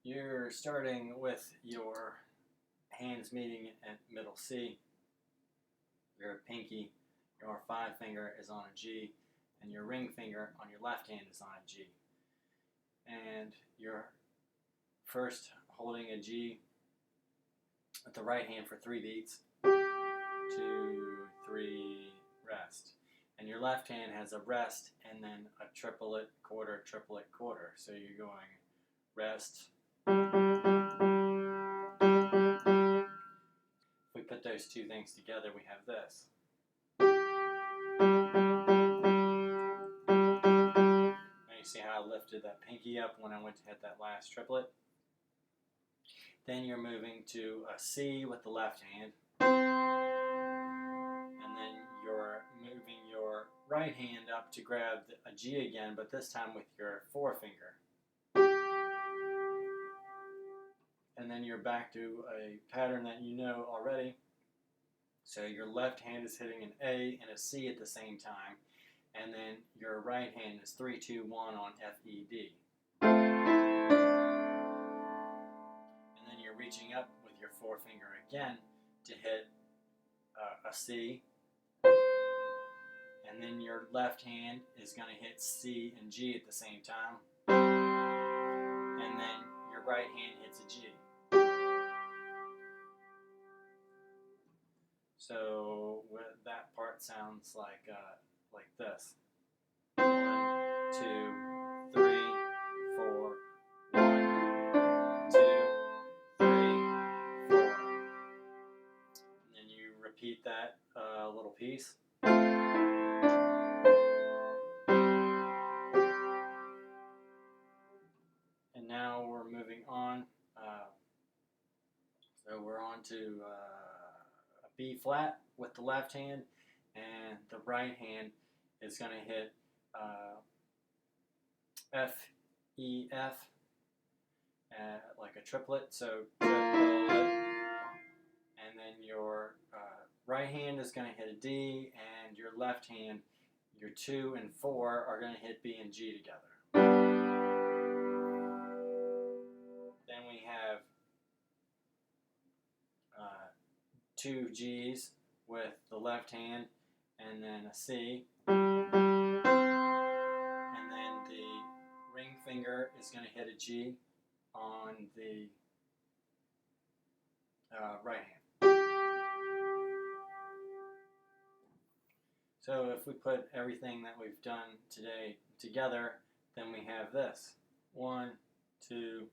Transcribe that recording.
You're starting with your hands meeting at middle C. Your pinky, your 5 finger is on a G, and your ring finger on your left hand is on a G. And you're first holding a G with the right hand for 3 beats. 2, 3, rest. And your left hand has a rest and then a triplet, quarter, triplet, quarter. So you're going rest. If we put those two things together, we have this. Now you see how I lifted that pinky up when I went to hit that last triplet? Then you're moving to a C with the left hand. And then you're moving your right hand up to grab a G again, but this time with your 4-finger. And then you're back to a pattern that you know already. So your left hand is hitting an A and a C at the same time, and then your right hand is 3, 2, 1 on F, E, D. And then you're reaching up with your 4-finger again to hit a C, and then your left hand is going to hit C and G at the same time, and then your right hand hits a G. So that part sounds like this. 1, 2, 3, 4. 1, 2, 3, 4. And then you repeat that little piece. And now we're moving on. So we're on to B flat with the left hand, and the right hand is going to hit F, E, F, like a triplet, so triplet, and then your right hand is going to hit a D, and your left hand, your 2 and 4, are going to hit B and G together. Then we have 2 G's with the left hand, and then a C, and then the ring finger is going to hit a G on the right hand. So if we put everything that we've done today together, then we have this. 1, 2,